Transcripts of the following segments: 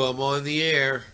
I'm on the air.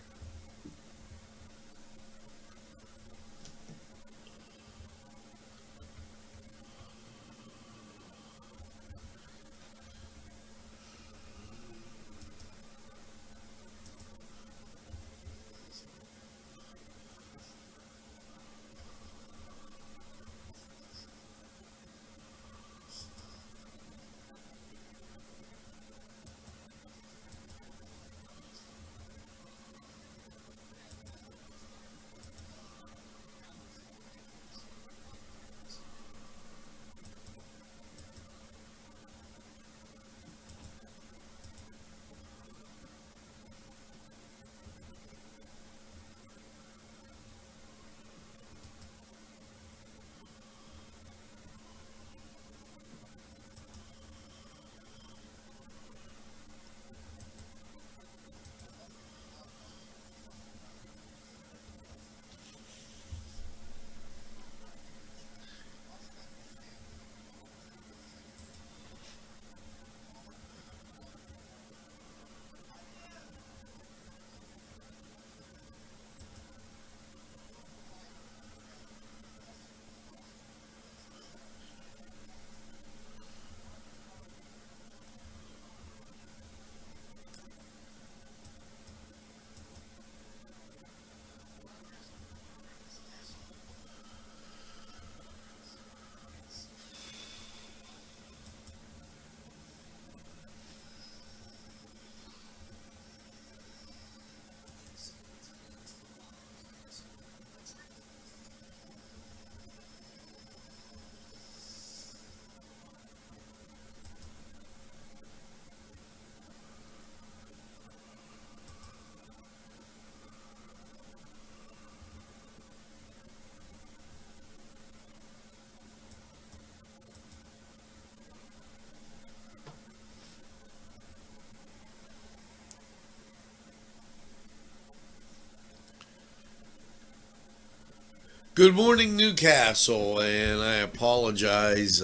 Good morning, Newcastle, and I apologize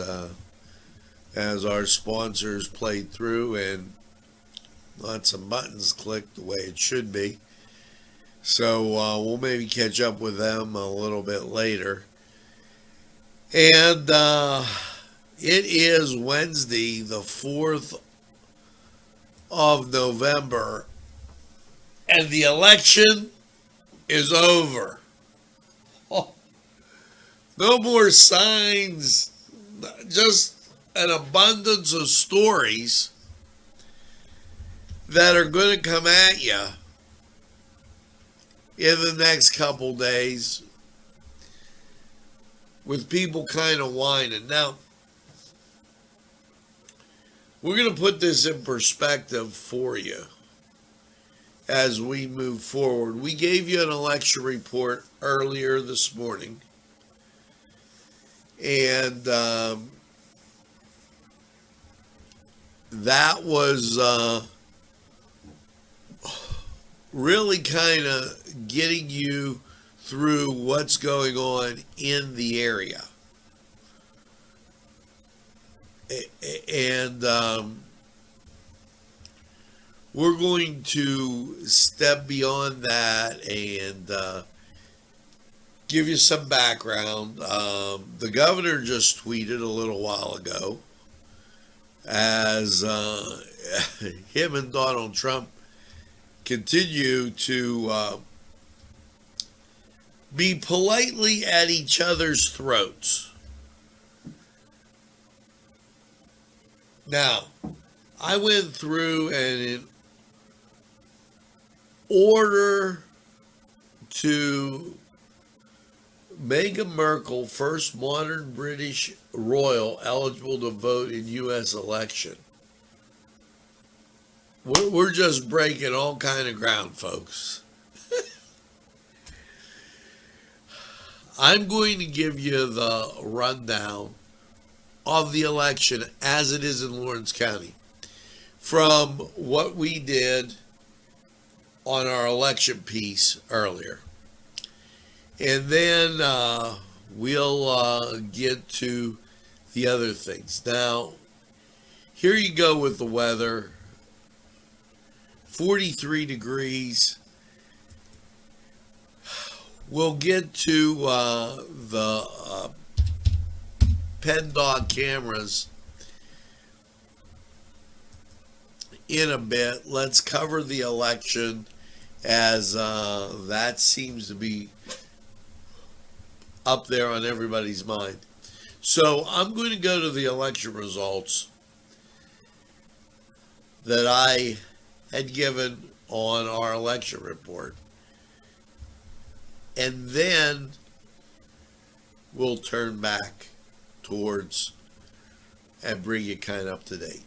as our sponsors played through and lots of buttons clicked the way it should be. So we'll maybe catch up with them a little bit later. And it is Wednesday, the 4th of November, and the election is over. Oh, no more signs, just an abundance of stories that are going to come at you in the next couple days with people kind of whining. Now, we're going to put this in perspective for you as we move forward. We gave you an election report earlier this morning, and that was really kind of getting you through what's going on in the area. And we're going to step beyond that and give you some background. The governor just tweeted a little while ago as him and Donald Trump continue to be politely at each other's throats. Now, I went through and in order to Meghan Markle, first modern British royal eligible to vote in U.S. election. We're just breaking all kind of ground, folks. I'm going to give you the rundown of the election as it is in Lawrence County from what we did on our election piece earlier. And then we'll get to the other things. Now, here you go with the weather 43 degrees. We'll get to the PennDOT cameras in a bit. Let's cover the election, as that seems to be up there on everybody's mind. So I'm going to go to the election results that I had given on our election report, and then we'll turn back towards and bring you kind of up to date.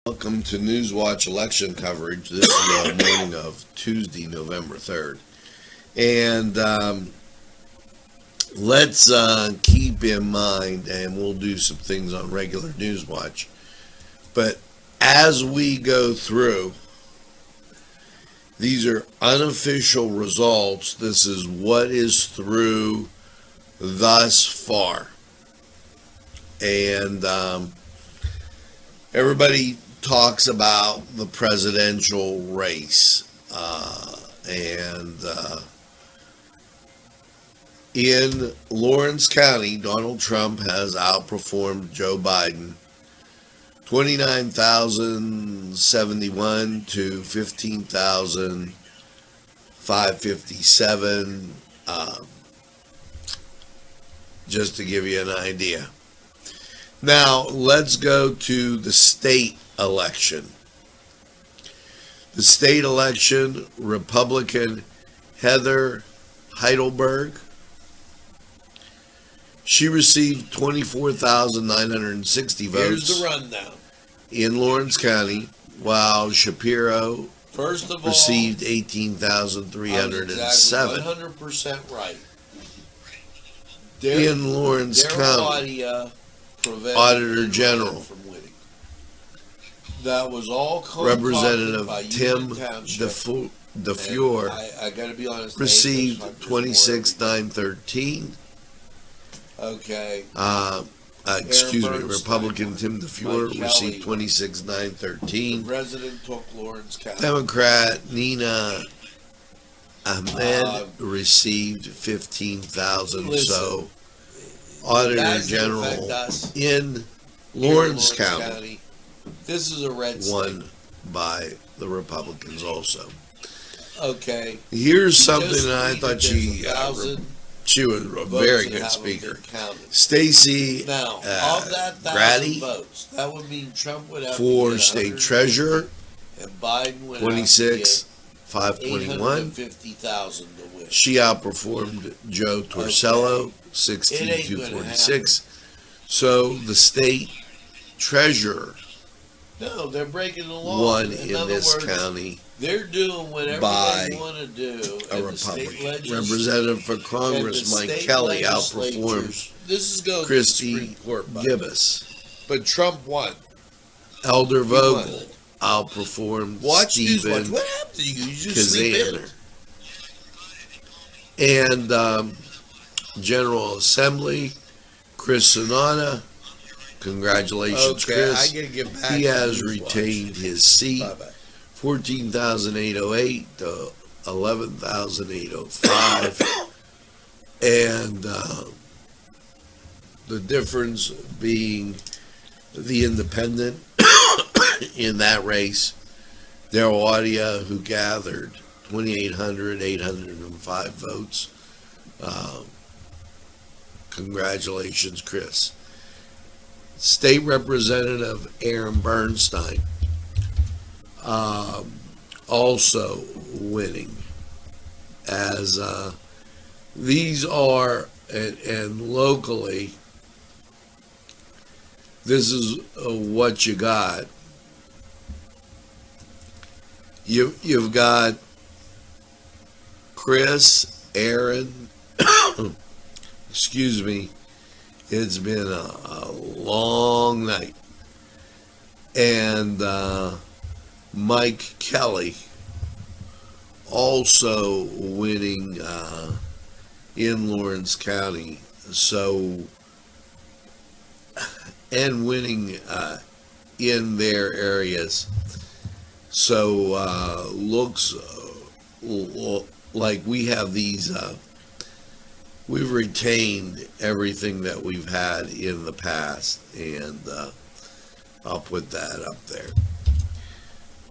Welcome to Newswatch election coverage. This is the morning of Tuesday, November 3rd. And let's keep in mind, and we'll do some things on regular Newswatch, but as we go through, these are unofficial results. This is what is through thus far. And everybody talks about the presidential race, and in Lawrence County, Donald Trump has outperformed Joe Biden 29,071 to 15,557, just to give you an idea. Now, let's go to the state election. The state election, Republican Heather Heidelberg, she received 24,960 votes. Here's the rundown. In Lawrence County, while Shapiro First of all, received 18,307. Exactly 100% right. In Lawrence County, Auditor General, from winning. That was all Representative by Tim DeFleur, I got to be honest, received 26,913. Okay. Excuse me, Republican Tim DeFleur received 26,913. The resident took Lawrence County. Democrat Nina Ahmed received 15,000. So, Auditor General in Lawrence County, this is a red state, won by the Republicans also. Okay. Here's something that I thought she was a very good speaker. Stacey Now, of that 1,000 Grady votes, that would mean Trump would have for state treasurer, and Biden would 26,521. 850,000 to win. She outperformed Joe Torsello, 16,246. So the state treasurer No, they're breaking the law. won in this county They're doing whatever by they want to do. a Republican. Representative for Congress Mike Kelly outperformed This is going Christy Court, Gibbous. but Trump won. Elder Vogel outperformed Stephen What happened to you? You just sleep in. Kazander. And General Assembly, Chris Sunana, congratulations, Chris. I gotta get back. He has retained his seat. Bye-bye. 14,808 to 11,805. And the difference being the independent in that race, Darrell Audia, who gathered 2,805 votes. Congratulations, Chris. State Representative Aaron Bernstein, also winning, as these are, and locally, this is what you got. You've got Chris, Aaron, excuse me, it's been a long night. And Mike Kelly also winning in Lawrence County and winning in their areas. So looks like we have these, we've retained everything that we've had in the past, and I'll put that up there.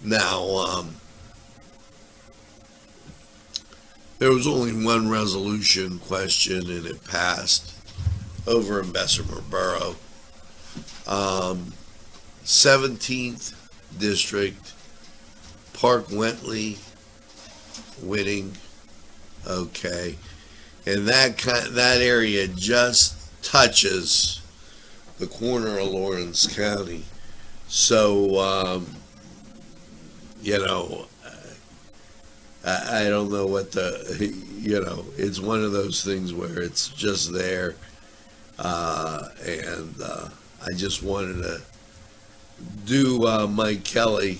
Now, there was only one resolution question, and it passed over in Bessemer Borough. 17th District, Park Wentley winning. Okay. And that area just touches the corner of Lawrence County. So, I don't know what it's one of those things where it's just there. And I just wanted to do Mike Kelly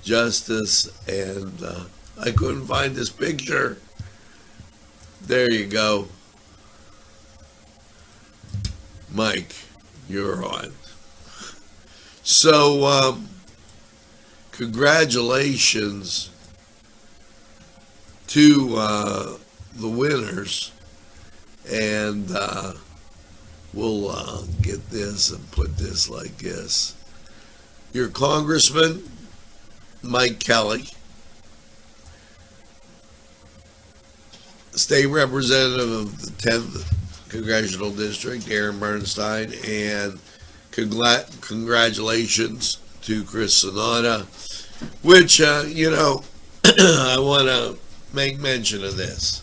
justice, and I couldn't find this picture. There you go. Mike, you're on. So, congratulations to the winners, and we'll get this and put this like this. Your Congressman, Mike Kelly. State Representative of the 10th Congressional District, Aaron Bernstein, and congratulations to Chris Sonata, which, I want to make mention of this.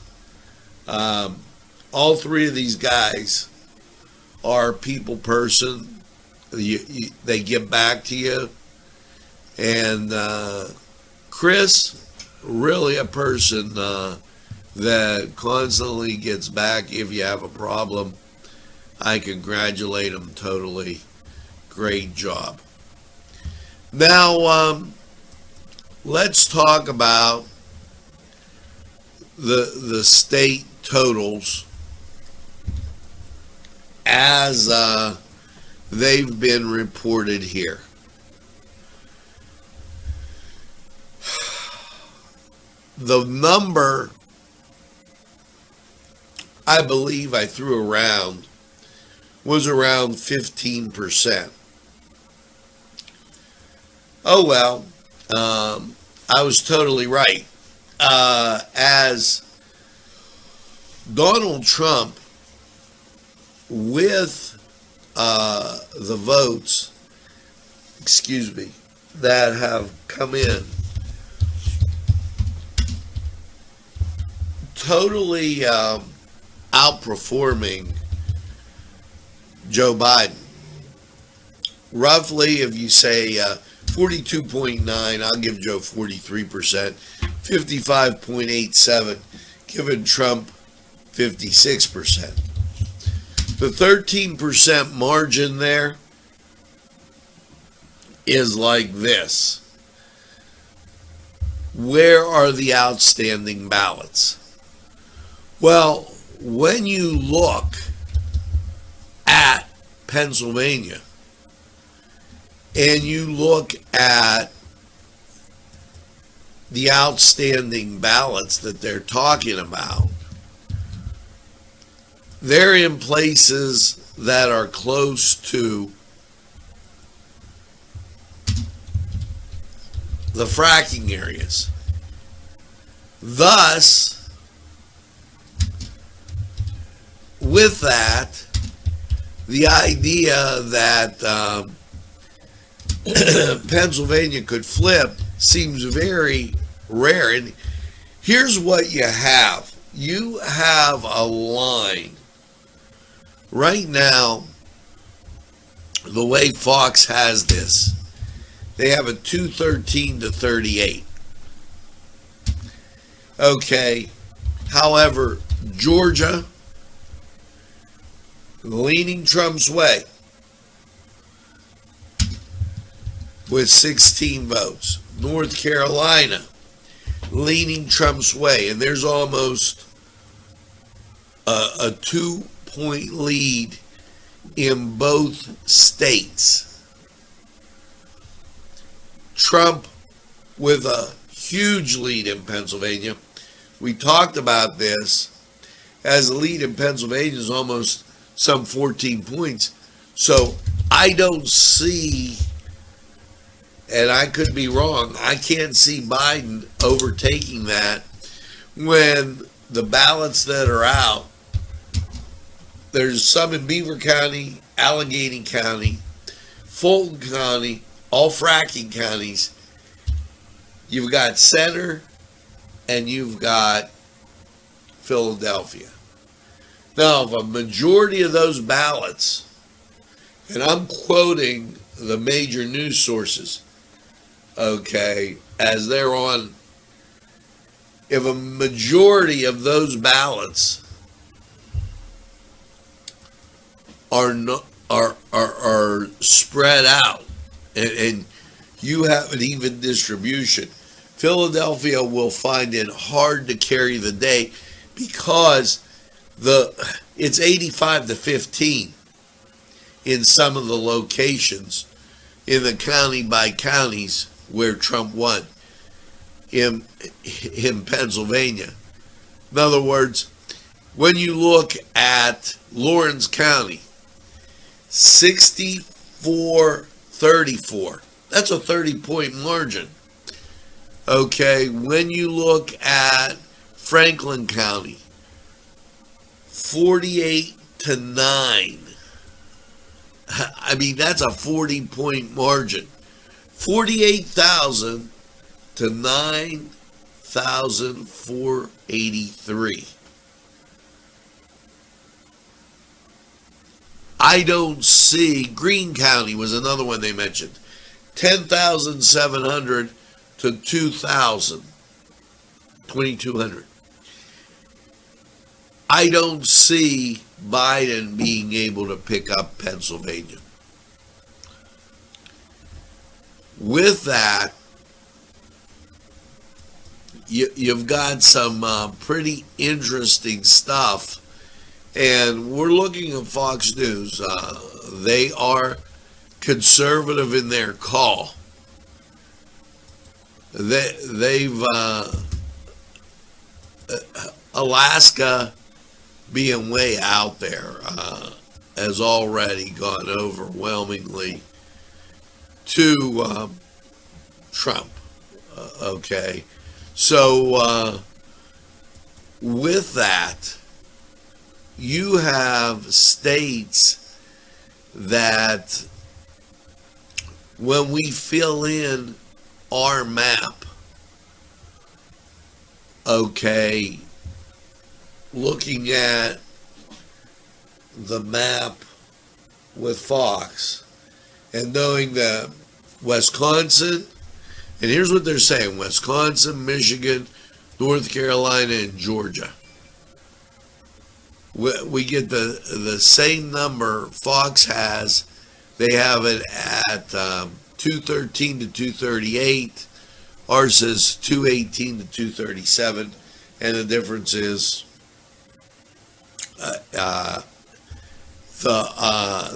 All three of these guys are people person. They give back to you. And Chris, really a person that constantly gets back if you have a problem. I congratulate him totally. Great job. Now, let's talk about the state totals as they've been reported here. The number I believe I threw around was around 15%. Oh well, I was totally right. As Donald Trump, with the votes, that have come in, totally outperforming Joe Biden. Roughly, if you say 42.9, I'll give Joe 43%, 55.87, giving Trump 56%. The 13% margin there is like this. Where are the outstanding ballots? Well, when you look at Pennsylvania and you look at the outstanding ballots that they're talking about, they're in places that are close to the fracking areas. Thus, with that, the idea that Pennsylvania could flip seems very rare. And here's what you have. You have a line. Right now, the way Fox has this, they have a 213 to 38. Okay. However, Georgia, leaning Trump's way with 16 votes. North Carolina, leaning Trump's way, and there's almost a 2-point lead in both states. Trump with a huge lead in Pennsylvania. We talked about this, as the lead in Pennsylvania is almost some 14 points. So I don't see, and I could be wrong, I can't see Biden overtaking that when the ballots that are out, there's some in Beaver County, Allegheny County, Fulton County, all fracking counties. You've got Center and you've got Philadelphia. Now, if a majority of those ballots, and I'm quoting the major news sources, okay, as they're on, if a majority of those ballots are spread out, and you have an even distribution, Philadelphia will find it hard to carry the day because it's 85-15 in some of the locations in the county by counties where Trump won in Pennsylvania. In other words, when you look at Lawrence County, 64-34, that's a 30-point margin. Okay, when you look at Franklin County, 48-9. I mean, that's a 40-point margin. 48,000 to 9,483. I don't see, Greene County was another one they mentioned. 10,700 to 2,000. 2,200. I don't see Biden being able to pick up Pennsylvania. With that, you've got some pretty interesting stuff. And we're looking at Fox News. They are conservative in their call. They've Alaska being way out there has already gone overwhelmingly to Trump. Okay, so with that, you have states that when we fill in our map, okay, looking at the map with Fox and knowing that Wisconsin, and here's what they're saying: Wisconsin, Michigan, North Carolina, and Georgia. We get the same number Fox has. They have it at 213 to 238. Ours says 218 to 237, and the difference is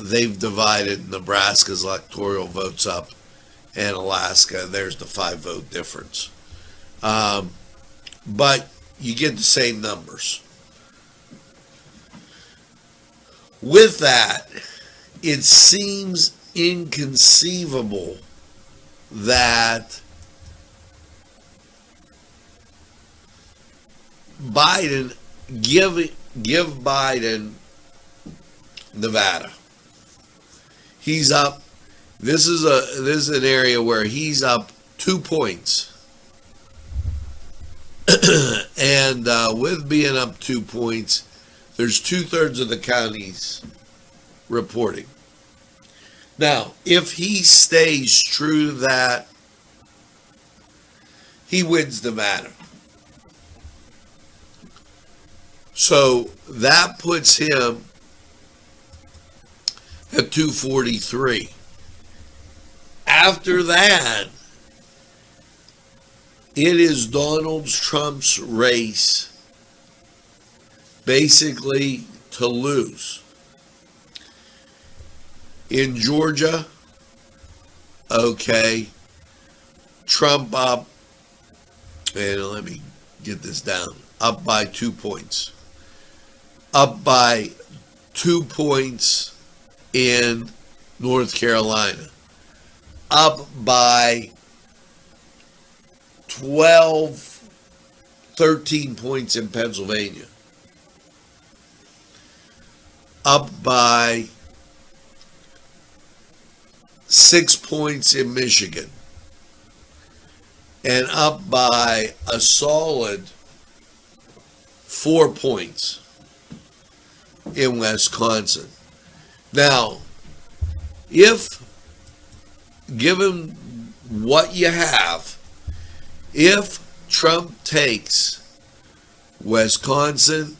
they've divided Nebraska's electoral votes up, and Alaska, there's the 5-vote difference. But you get the same numbers. With that, it seems inconceivable that Biden give Biden Nevada. He's up. This is an area where he's up 2 points. And with being up 2 points, there's 2/3 of the counties reporting. Now, if he stays true to that, he wins Nevada. So that puts him at 243. After that, it is Donald Trump's race basically to lose. In Georgia, okay, Trump up, and let me get this down, up by 2 points. Up by 2 points in North Carolina. Up by 12, 13 points in Pennsylvania. Up by 6 points in Michigan. And up by a solid 4 points in Wisconsin. Now, if, given what you have, if Trump takes Wisconsin,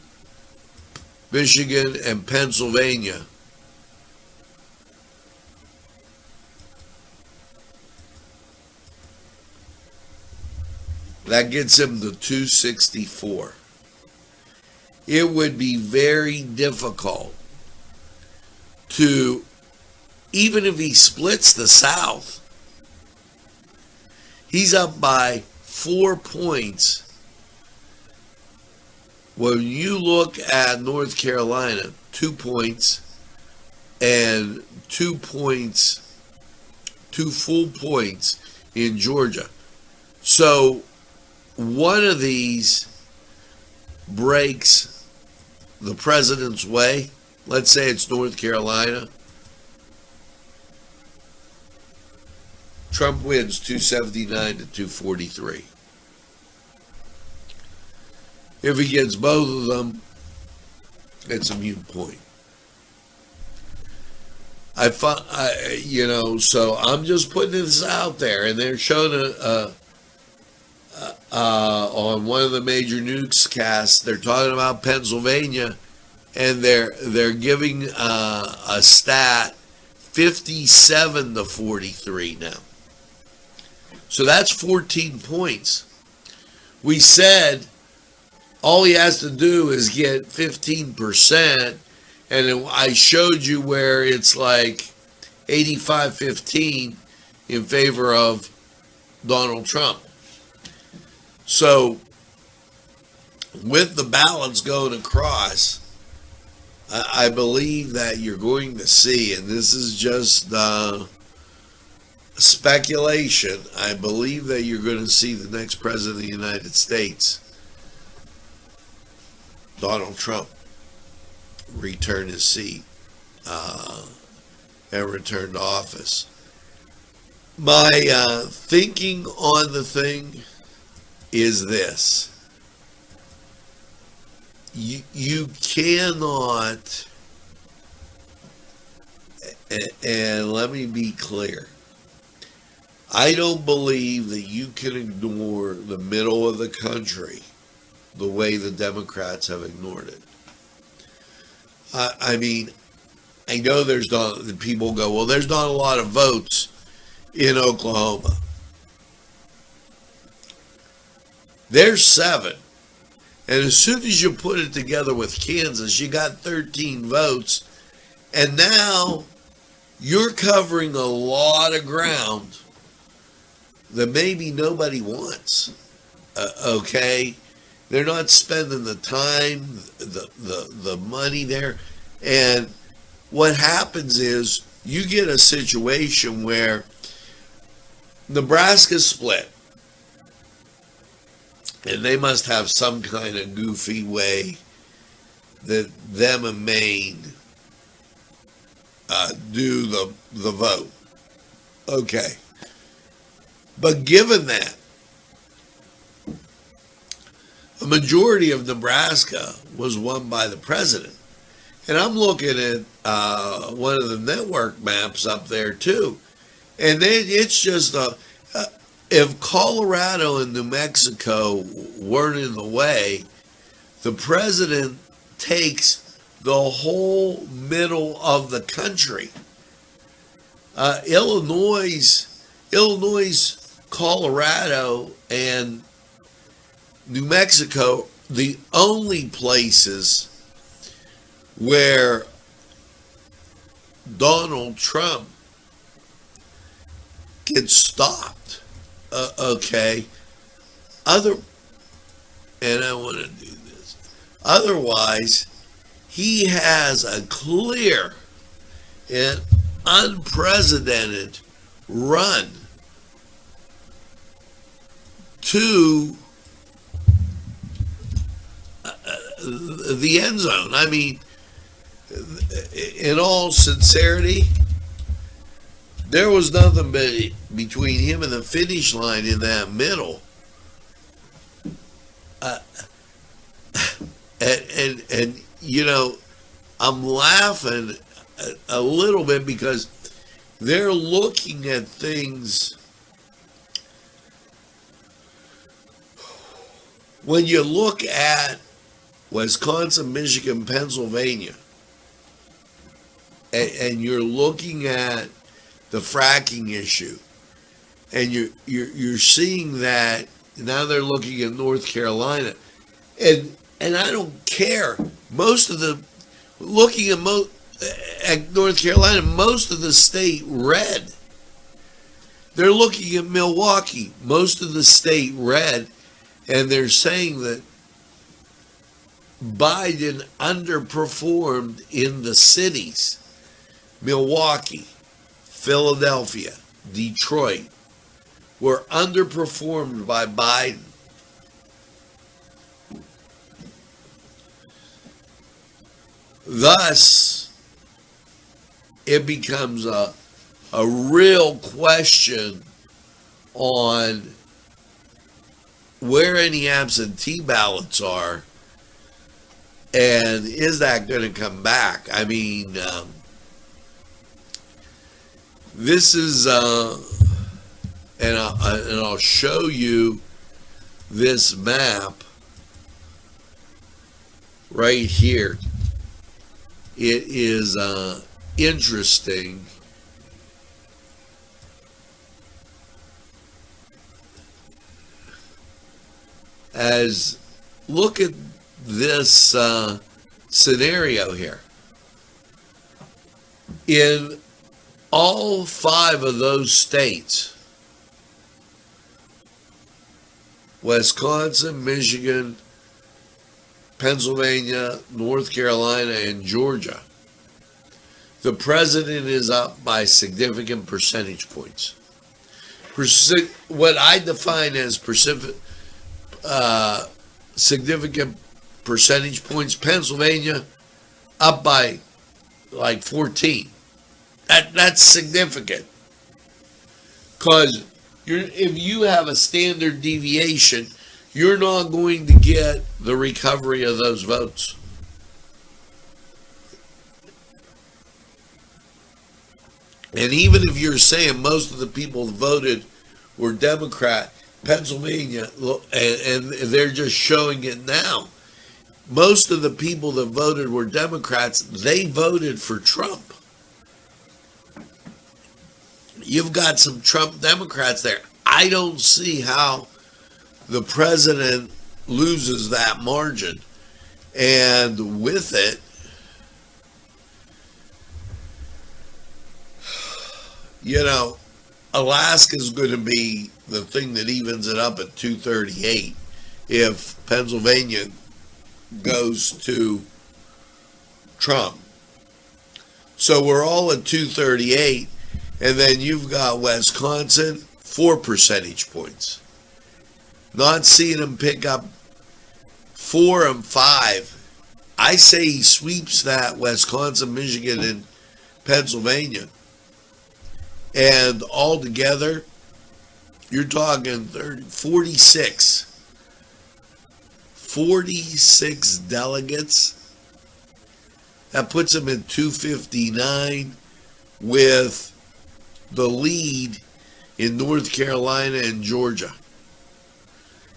Michigan, and Pennsylvania, that gets him to 264. It would be very difficult to, even if he splits the South, he's up by 4 points. When you look at North Carolina, 2 points and 2 points, 2 full points in Georgia. So one of these breaks the president's way. Let's say it's North Carolina. Trump wins 279 to 243. If he gets both of them, it's a moot point. So I'm just putting this out there, and they're showing on one of the major newscasts, they're talking about Pennsylvania, and they're giving a stat 57 to 43 now. So that's 14 points. We said all he has to do is get 15%, and I showed you where it's like 85-15 in favor of Donald Trump. So with the ballots going across, I believe that you're going to see, and this is just speculation, I believe that you're going to see the next president of the United States, Donald Trump, return his seat and return to office. My thinking on the thing is this. You cannot, and let me be clear, I don't believe that you can ignore the middle of the country the way the Democrats have ignored it. I mean, I know there's not, people go, well, there's not a lot of votes in Oklahoma. There's 7. And as soon as you put it together with Kansas, you got 13 votes. And now you're covering a lot of ground that maybe nobody wants. Okay? They're not spending the time, the money there. And what happens is you get a situation where Nebraska split. And they must have some kind of goofy way that them and Maine do the vote. Okay. But given that, a majority of Nebraska was won by the president. And I'm looking at one of the network maps up there too. And it's just if Colorado and New Mexico weren't in the way, the president takes the whole middle of the country. Illinois, Colorado, and New Mexico, the only places where Donald Trump gets stopped. Okay. And I want to do this. Otherwise, he has a clear and unprecedented run to the end zone. I mean, in all sincerity, there was nothing between him and the finish line in that middle. And you know, I'm laughing a little bit because they're looking at things. When you look at Wisconsin, Michigan, Pennsylvania, and you're looking at the fracking issue, and you're seeing that now they're looking at North Carolina, and I don't care. Most of the looking at North Carolina, most of the state red. They're looking at Milwaukee, most of the state red, and they're saying that Biden underperformed in the cities. Milwaukee, Philadelphia, Detroit were underperformed by Biden. Thus, it becomes a real question on where any absentee ballots are, and is that going to come back? I mean, this is, and I'll show you this map right here. It is interesting. As look at this scenario here. In all 5 of those states, Wisconsin, Michigan, Pennsylvania, North Carolina, and Georgia, the president is up by significant percentage points. What I define as significant percentage points, Pennsylvania up by like 14. That's significant. Because if you have a standard deviation, you're not going to get the recovery of those votes. And even if you're saying most of the people that voted were Democrat, Pennsylvania, and they're just showing it now, most of the people that voted were Democrats, they voted for Trump. You've got some Trump Democrats there. I don't see how the president loses that margin. And with it, you know, Alaska's going to be the thing that evens it up at 238 if Pennsylvania goes to Trump. So we're all at 238, and then you've got Wisconsin, 4 percentage points. Not seeing him pick up 4 and 5. I say he sweeps that Wisconsin, Michigan, and Pennsylvania. And altogether, you're talking 46 delegates. That puts him at 259 with the lead in North Carolina and Georgia.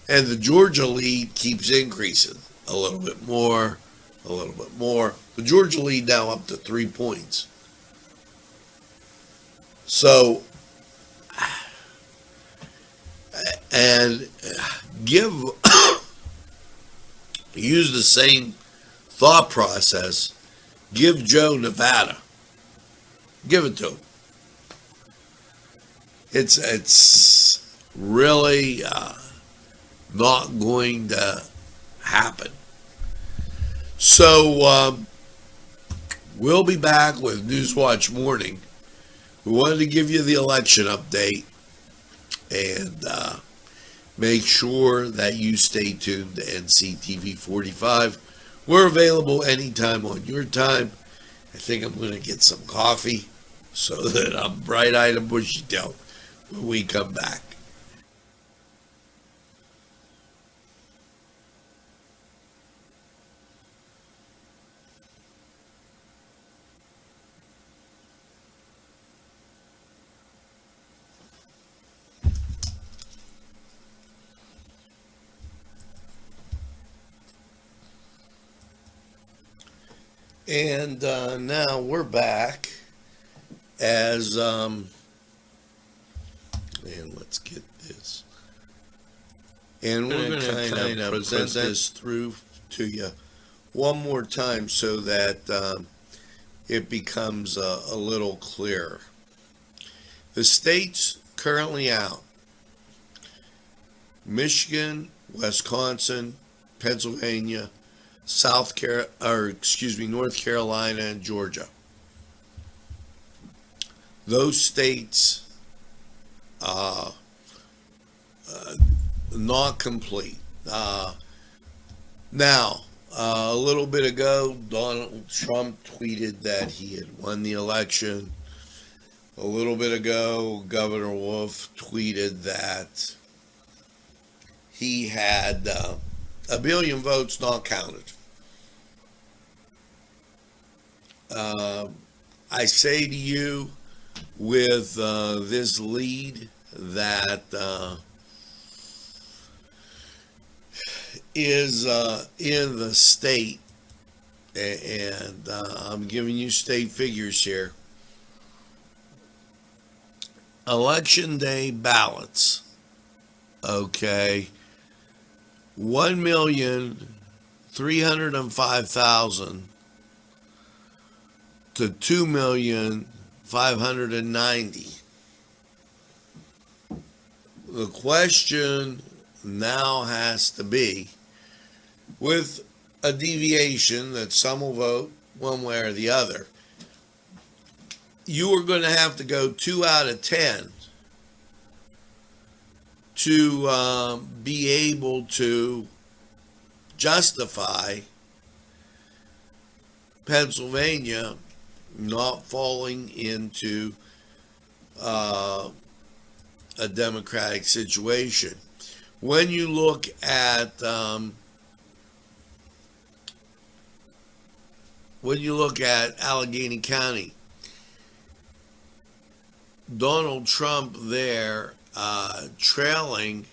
And the Georgia lead keeps increasing a little bit more, a little bit more. The Georgia lead now up to 3 points. So, and use the same thought process Give Joe Nevada. Give it to him. It's really not going to happen. So we'll be back with Newswatch Morning. We wanted to give you the election update and make sure that you stay tuned to NCTV45. We're available anytime on your time. I think I'm going to get some coffee so that I'm bright-eyed and bushy-tailed when we come back. And now we're back as, and let's get this. And we're going to kind of present this through to you one more time so that it becomes a little clearer. The states currently out: Michigan, Wisconsin, Pennsylvania, North Carolina, and Georgia. Those states not complete. Now, a little bit ago, Donald Trump tweeted that he had won the election. A little bit ago, Governor Wolf tweeted that he had 1 billion votes not counted. I say to you, with this lead that is in the state, and I'm giving you state figures here. Election day ballots, okay, 1,305,000 to 2,590,000. The question now has to be, with a deviation that some will vote one way or the other, you are going to have to go 2 out of 10 to be able to justify Pennsylvania not falling into a Democratic situation. When you look at Allegheny County, Donald Trump there trailing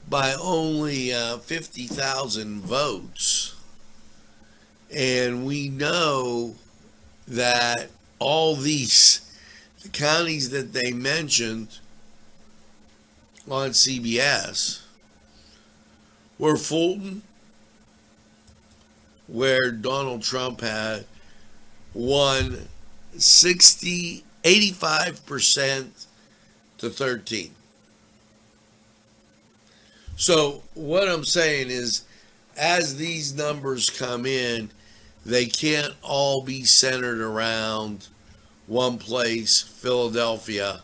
by only 50,000 votes, and we know that all the counties that they mentioned on CBS were Fulton, where Donald Trump had won 85% to 13%. So what I'm saying is, as these numbers come in, they can't all be centered around one place, Philadelphia.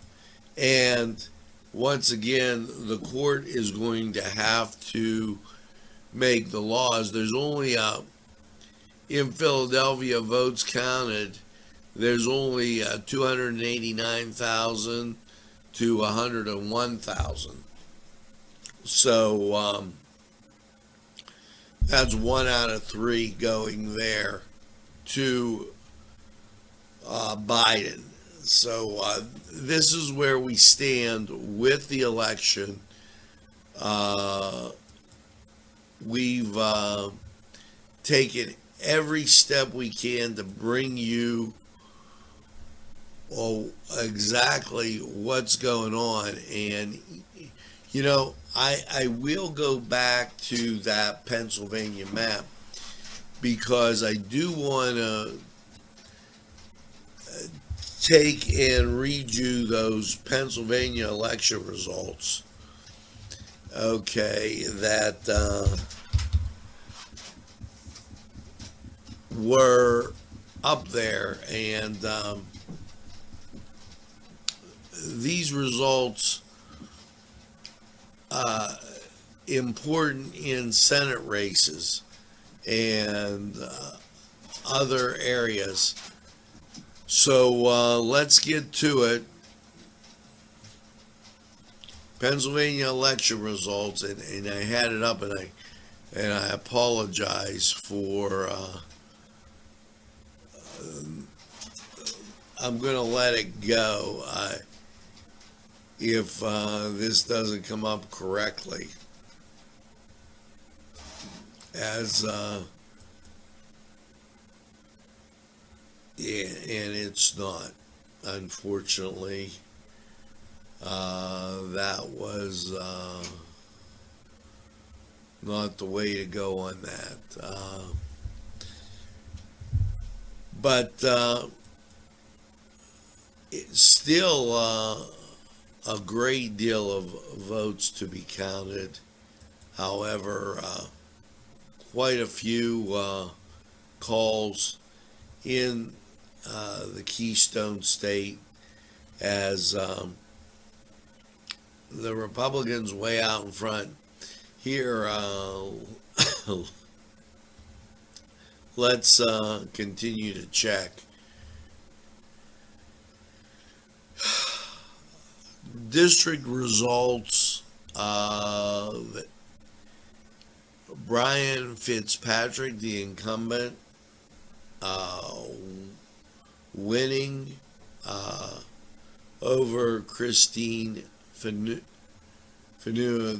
And once again, the court is going to have to make the laws. There's only in Philadelphia, votes counted, there's only 289,000 to 101,000. So that's 1 out of 3 going there to Biden. So this is where we stand with the election. We've taken every step we can to bring you exactly what's going on. And, you know, I will go back to that Pennsylvania map, because I do want to take and read you those Pennsylvania election results. Okay, that were up there, and these results important in Senate races and other areas. So let's get to it. Pennsylvania election results, and I had it up, and I apologize for. I'm going to let it go if this doesn't come up correctly, as yeah, and it's not, unfortunately. That was not the way to go on that. But it's still a great deal of votes to be counted. However, quite a few calls in the Keystone State, as the Republicans way out in front. Here, let's continue to check. District results. Brian Fitzpatrick, the incumbent, winning over Christine Fanu.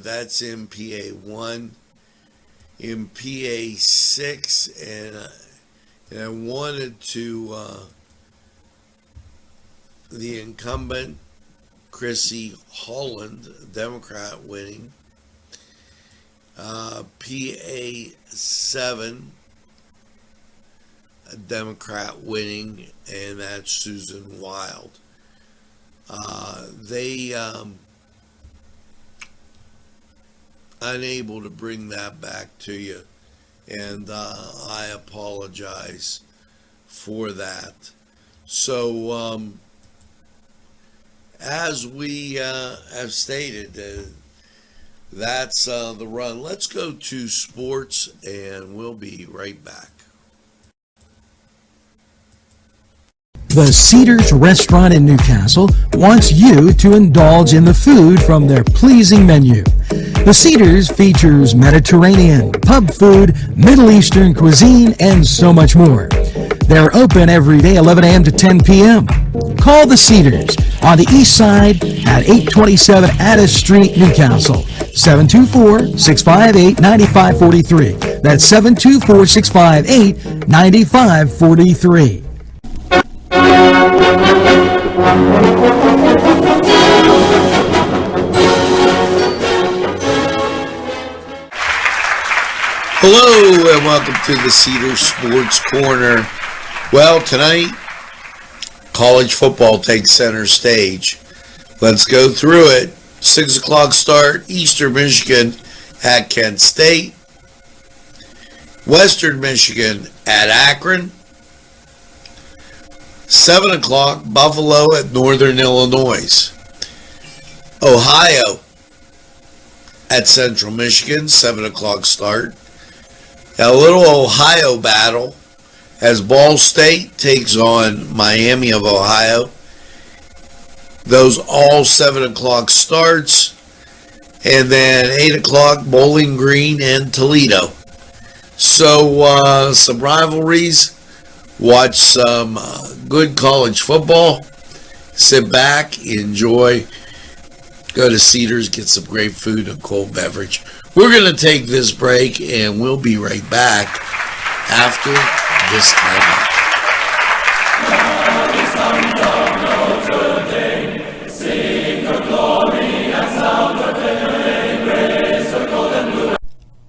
That's in PA 1. In PA 6, and I wanted to the incumbent Chrissy Holland, Democrat, winning. PA 7, a Democrat winning, and that's Susan Wild. They unable to bring that back to you, and I apologize for that. So as we have stated, that's the run. Let's go to sports, and we'll be right back. The Cedars Restaurant in Newcastle wants you to indulge in the food from their pleasing menu. The Cedars features Mediterranean, pub food, Middle Eastern cuisine, and so much more. They're open every day, 11 a.m. to 10 p.m. Call the Cedars on the east side at 827 Addis Street, Newcastle. 724-658-9543. That's 724-658-9543. Hello and welcome to the Cedar Sports Corner. Well, tonight, college football takes center stage. Let's go through it. 6 o'clock start, Eastern Michigan at Kent State. Western Michigan at Akron. 7 o'clock, Buffalo at Northern Illinois. Ohio at Central Michigan, 7 o'clock start. A little Ohio battle as Ball State takes on Miami of Ohio. Those all 7 o'clock starts. And then 8 o'clock, Bowling Green and Toledo. So some rivalries. Watch some good college football. Sit back, enjoy. Go to Cedars, get some great food and cold beverage. We're going to take this break, and we'll be right back after this time.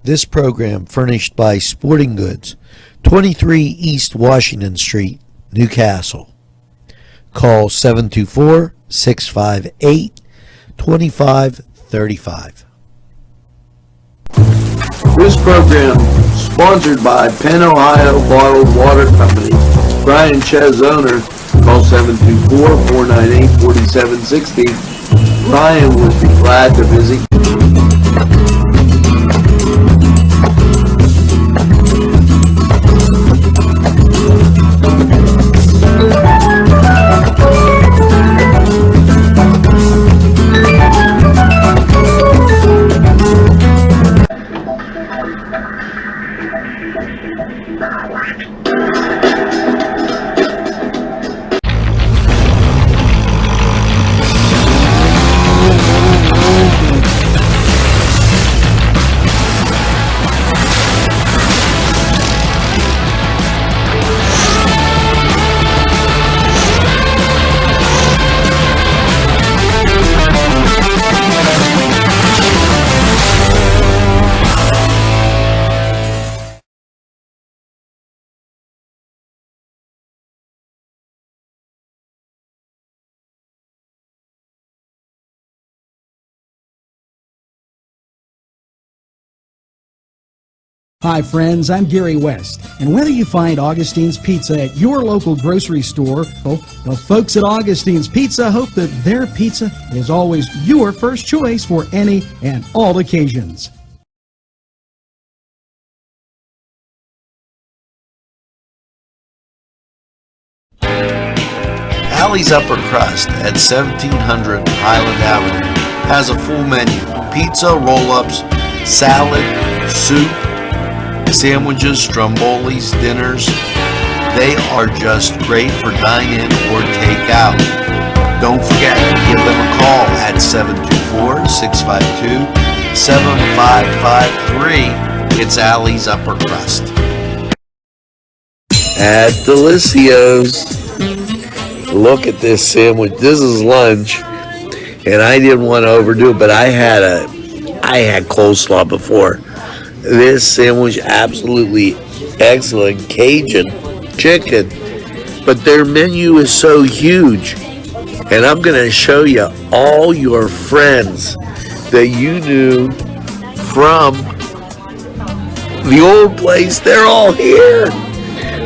This program furnished by Sporting Goods, 23 East Washington Street, Newcastle. Call 724-658-2535. This program sponsored by Penn Ohio Bottled Water Company. Brian Ches, owner. Call 724-498-4760. Brian would be glad to visit. Hi friends, I'm Gary West, and whether you find Augustine's Pizza at your local grocery store, well, the folks at Augustine's Pizza hope that their pizza is always your first choice for any and all occasions. Allie's Upper Crust at 1700 Highland Avenue has a full menu: pizza, roll-ups, salad, soup, sandwiches, strombolis, dinners. They are just great for dine-in or take-out. Don't forget, give them a call at 724-652-7553. It's Allie's Upper Crust. At Delicios. Look at this sandwich. This is lunch, and I didn't want to overdo it, but I had coleslaw before. This sandwich, absolutely excellent. Cajun chicken, but their menu is so huge, and I'm going to show you all your friends that you knew from the old place. They're all here.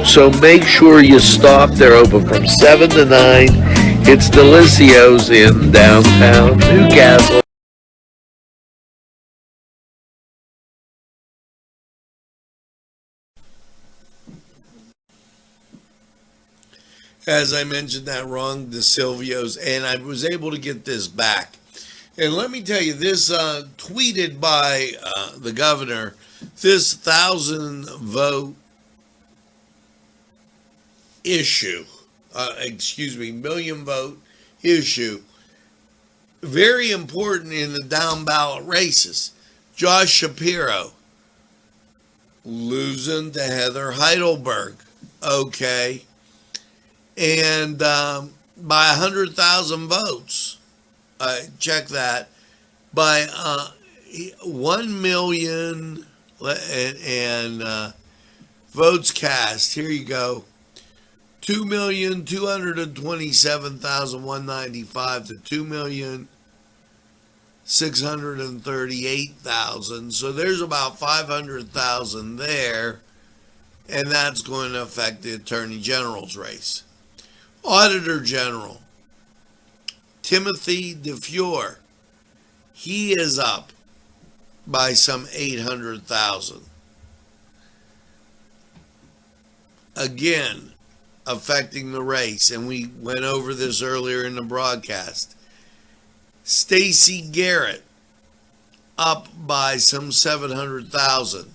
So make sure you stop. They're open from 7 to 9. It's Delicios in downtown Newcastle. As I mentioned that wrong, the Silvios, and I was able to get this back. And let me tell you, this tweeted by the governor, this 1,000-vote issue, million vote issue, very important in the down ballot races. Josh Shapiro losing to Heather Heidelberg, okay, and by 100,000 votes. Check that. By 1 million and votes cast. Here you go. 2,227,195 to 2,638,000. So there's about 500,000 there, and that's going to affect the Attorney General's race. Auditor General Timothy DeFure, he is up by some 800,000. Again, affecting the race, and we went over this earlier in the broadcast. Stacey Garrett up by some 700,000.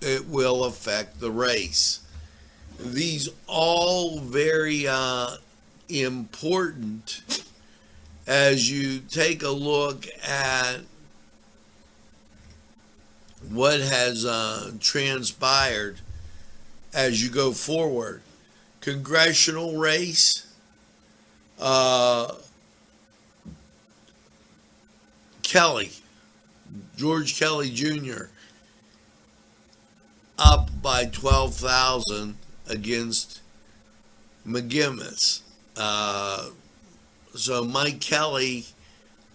It will affect the race. These all very important as you take a look at what has transpired as you go forward. Congressional race, George Kelly Jr. up by 12,000 against McGinnis. So Mike Kelly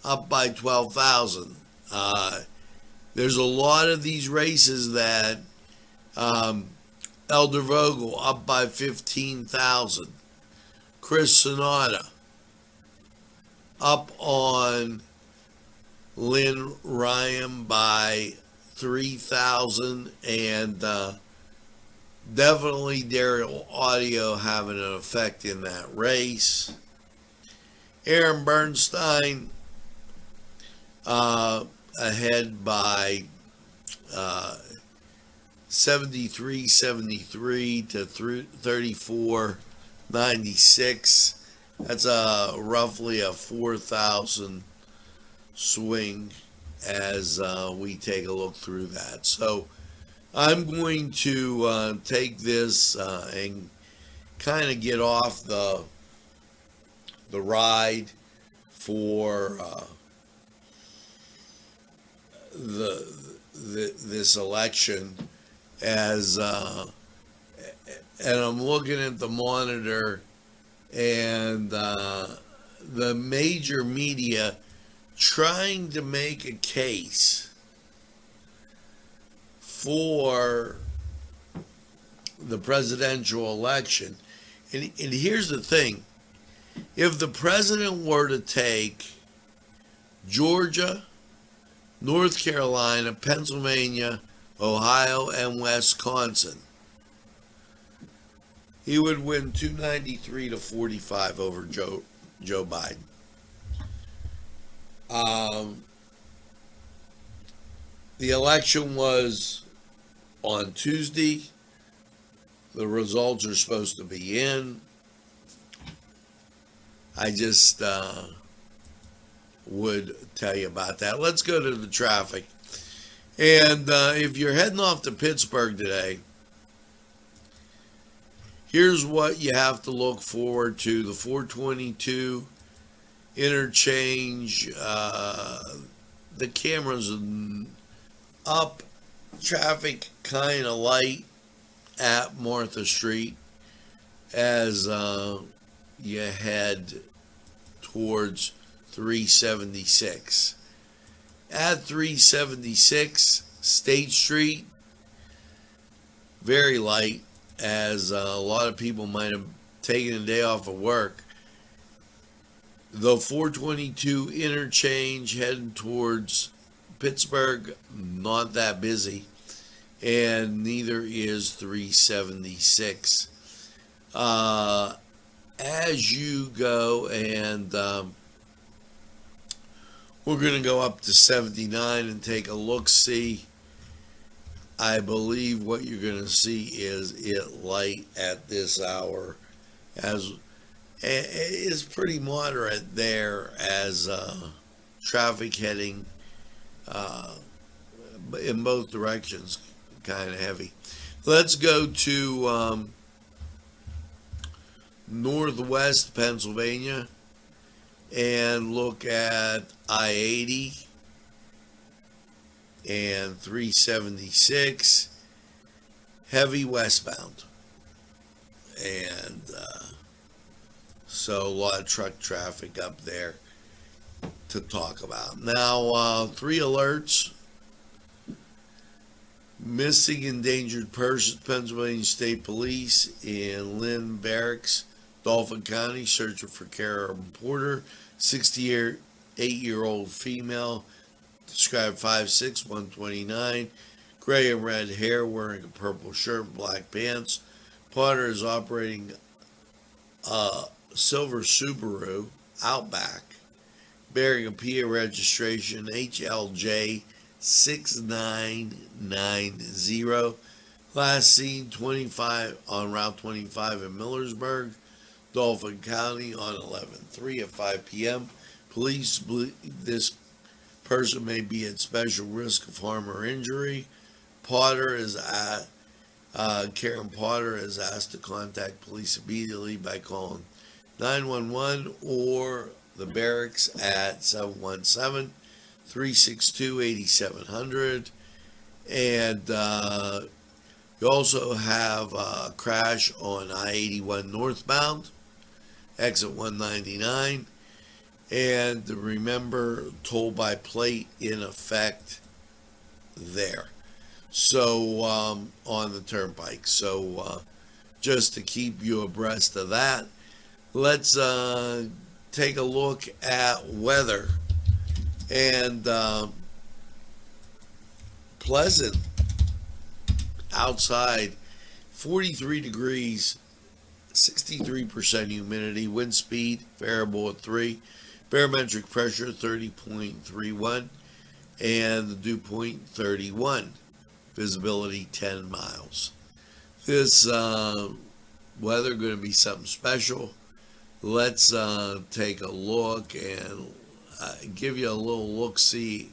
up by 12,000. There's a lot of these races that Elder Vogel up by 15,000. Chris Sonata up on Lynn Ryan by 3,000, and definitely Daryl Audio having an effect in that race. Aaron Bernstein ahead by 73.73 to 34.96. That's roughly a 4,000 swing as we take a look through that. So I'm going to take this and kind of get off the ride for this election as and I'm looking at the monitor, and the major media trying to make a case for the presidential election. And here's the thing. If the president were to take Georgia, North Carolina, Pennsylvania, Ohio, and Wisconsin, he would win 293 to 45 over Joe Biden. The election was on Tuesday. The results are supposed to be in. I just would tell you about that. Let's go to the traffic. And if you're heading off to Pittsburgh today, here's what you have to look forward to. The 422 interchange, the cameras up, traffic kind of light at Martha Street as you head towards 376. At 376 State Street, very light, as a lot of people might have taken a day off of work. The 422 interchange heading towards Pittsburgh, not that busy, and neither is 376. As you go, and we're going to go up to 79 and take a look-see. I believe what you're going to see is it light at this hour, as is pretty moderate there, as traffic heading in both directions, kind of heavy. Let's go to Northwest Pennsylvania and look at I-80 and 376, heavy westbound. And so a lot of truck traffic up there to talk about. Now, 3 alerts. Missing endangered person, Pennsylvania State Police in Lynn Barracks, Dauphin County, searching for Karen Porter, 68-year-old female, described 5'6", 129, gray and red hair, wearing a purple shirt and black pants. Porter is operating a silver Subaru Outback, bearing a PA registration HLJ 6990. Last seen 25 on Route 25 in Millersburg, Dauphin County on 11/3 at 5 p.m. Police believe this person may be at special risk of harm or injury. Karen Potter is asked to contact police immediately by calling 911 or the barracks at 717-362-8700. And you also have a crash on I-81 northbound exit 199. And remember, toll by plate in effect there. So on the turnpike. So just to keep you abreast of that, let's take a look at weather. And pleasant outside, 43 degrees, 63% humidity, wind speed variable at 3, barometric pressure 30.31, and the dew point 31, visibility 10 miles. This weather going to be something special. Let's take a look and give you a little look-see.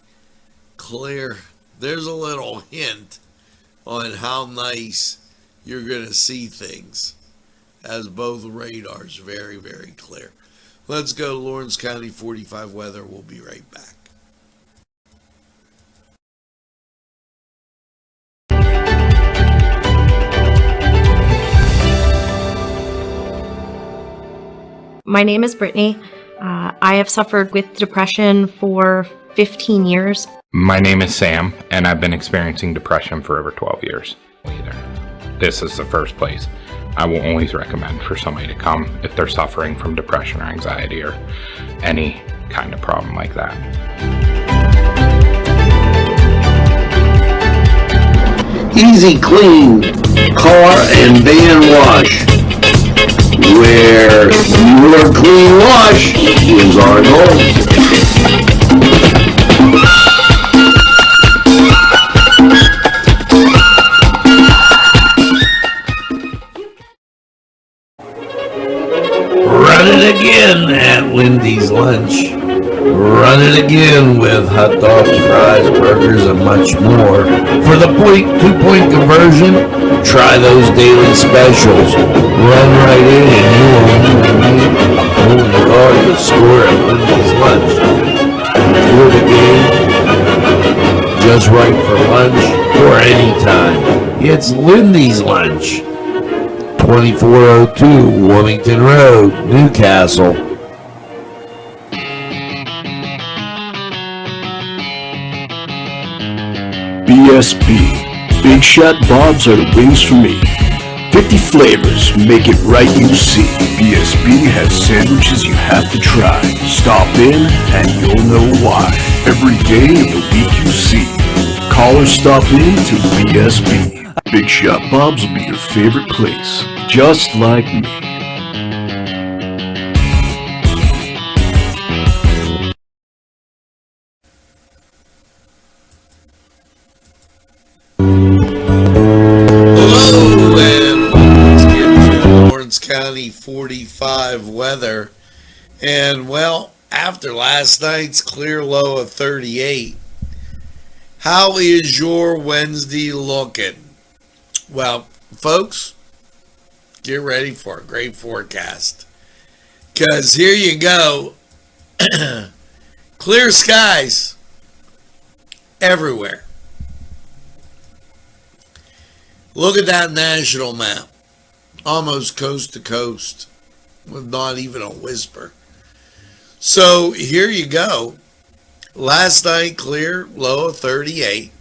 Clear. There's a little hint on how nice you're going to see things, as both radars very, very clear. Let's go to Lawrence County 45 weather. We'll be right back. My name is Brittany. I have suffered with depression for 15 years. My name is Sam, and I've been experiencing depression for over 12 years. This is the first place I will always recommend for somebody to come if they're suffering from depression or anxiety or any kind of problem like that. Easy Clean Car and Van Wash, where your clean wash is our goal. Run it again at Wendy's Lunch. Run it again with hot dogs, fries, burgers, and much more. For the 2-point conversion, try those daily specials. Run right in and you won't only call you score at Wendy's Lunch. For the game, just right for lunch or anytime. It's Wendy's Lunch. 2402 Wilmington Road, Newcastle. BSB. Big Shot Bobs are the wings for me. 50 flavors, make it right you see. BSB has sandwiches you have to try. Stop in and you'll know why. Every day of the week you see. Call or stop in to BSB. Big Shot Bobs will be your favorite place, just like me. Hello, and let's get to Lawrence County 45 weather. And well, after last night's clear low of 38, how is your Wednesday looking? Well, folks, get ready for a great forecast, because here you go. Clear skies everywhere. Look at that national map, almost coast to coast, with not even a whisper. So here you go. Last night clear, low of 38.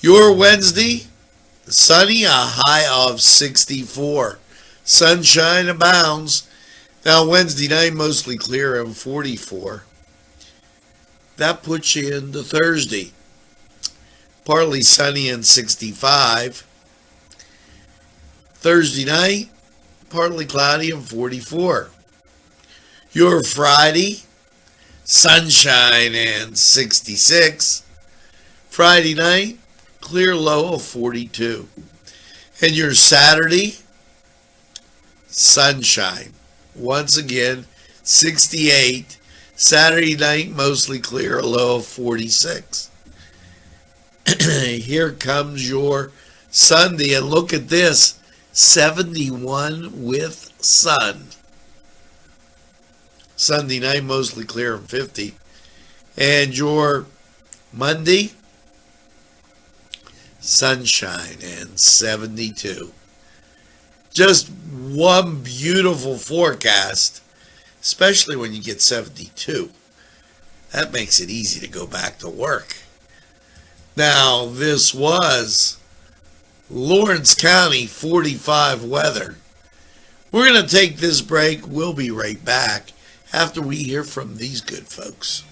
Your Wednesday, sunny, a high of 64. Sunshine abounds. Now Wednesday night, mostly clear and 44. That puts you into Thursday. Partly sunny and 65. Thursday night, partly cloudy and 44. Your Friday, sunshine and 66. Friday night, clear low of 42. And your Saturday, sunshine. Once again, 68. Saturday night, mostly clear, a low of 46. Here comes your Sunday, and look at this, 71 with sun. Sunday night, mostly clear and 50. And your Monday, sunshine and 72. just one beautiful forecast, especially when you get 72. That makes it easy to go back to work. Now, this was Lawrence County 45 weather. We're going to take this break. We'll be right back after we hear from these good folks.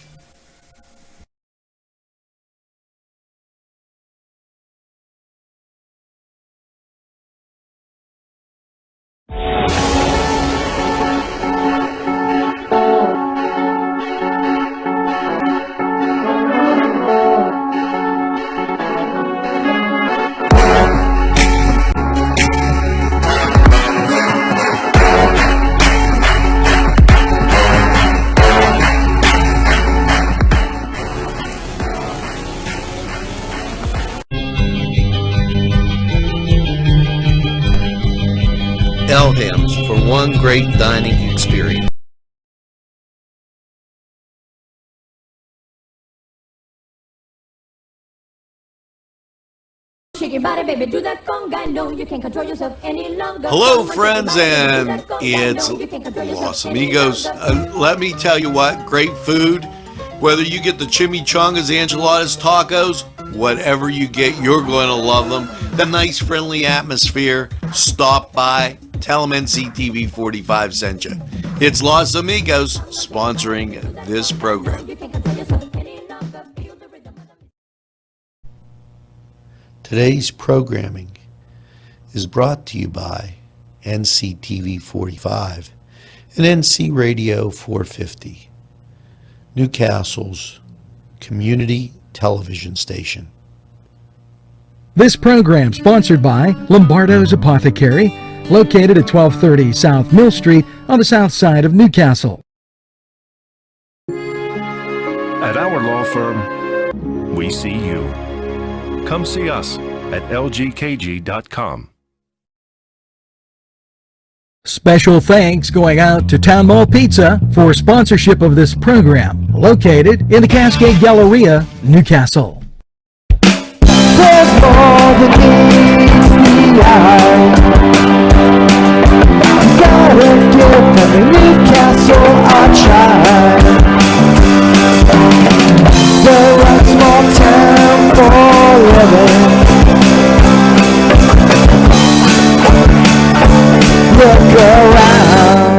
Elham's for one great dining experience. Hello, friends, and it's Los Amigos. Let me tell you what, great food. Whether you get the chimichangas, enchiladas, tacos, whatever you get, you're going to love them. The nice, friendly atmosphere. Stop by. Tell them NCTV45 sent you. It's Los Amigos sponsoring this program. Today's programming is brought to you by NCTV45 and NC Radio 450, Newcastle's community television station. This program sponsored by Lombardo's Apothecary, located at 1230 South Mill Street on the south side of Newcastle. At our law firm, we see you. Come see us at lgkg.com. Special thanks going out to Town Mall Pizza for sponsorship of this program, located in the Cascade Galleria, Newcastle. There's more than meets the eye. Gotta give them Newcastle a try. They're a small town for living. Look around.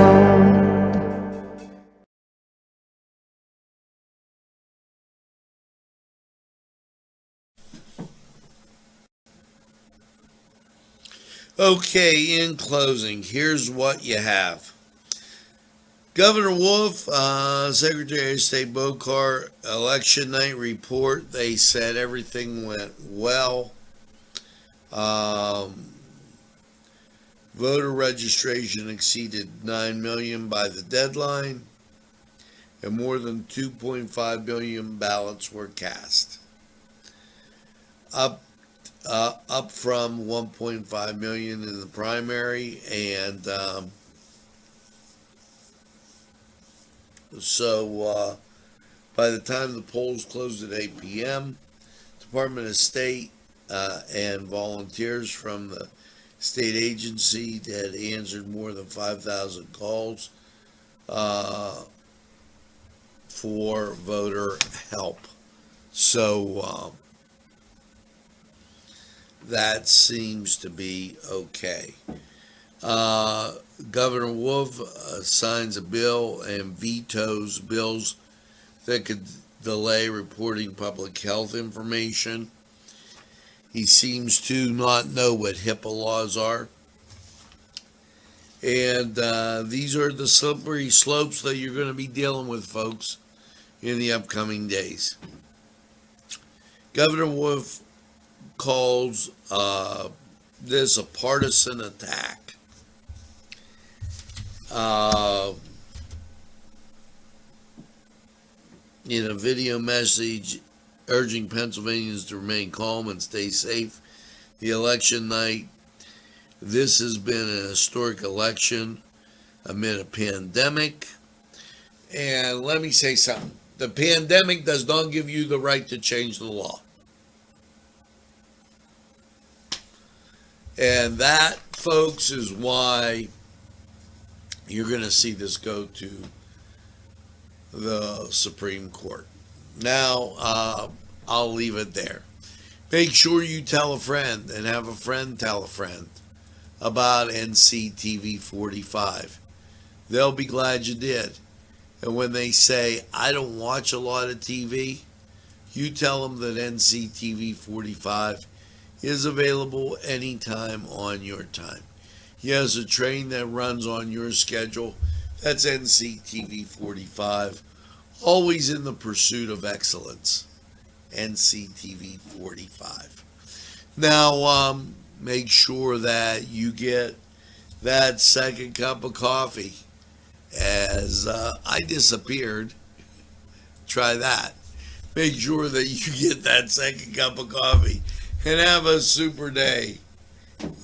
Okay, in closing, here's what you have. Governor Wolf, Secretary of State Bokar, election night report, they said everything went well. Voter registration exceeded 9 million by the deadline, and more than 2.5 billion ballots were cast. Up from 1.5 million in the primary, and so by the time the polls closed at 8 p.m., Department of State and volunteers from the state agency had answered more than 5,000 calls for voter help. So that seems to be okay. Governor Wolf signs a bill and vetoes bills that could delay reporting public health information. He seems to not know what HIPAA laws are. And these are the slippery slopes that you're going to be dealing with, folks, in the upcoming days. Governor Wolf calls this a partisan attack. In a video message urging Pennsylvanians to remain calm and stay safe the election night, this has been an historic election amid a pandemic. And let me say something. The pandemic does not give you the right to change the law. And that, folks, is why you're going to see this go to the Supreme Court. Now, I'll leave it there. Make sure you tell a friend and have a friend tell a friend about NCTV45. They'll be glad you did. And when they say, I don't watch a lot of TV, you tell them that NCTV45 is available anytime on your time. He has a train that runs on your schedule. That's NCTV45. Always in the pursuit of excellence. NCTV45. Now, make sure that you get that second cup of coffee. As I disappeared, try that. Make sure that you get that second cup of coffee and have a super day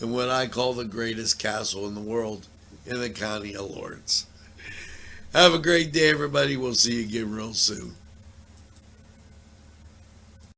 in what I call the greatest castle in the world in the county of Lawrence. Have a great day, everybody. We'll see you again real soon.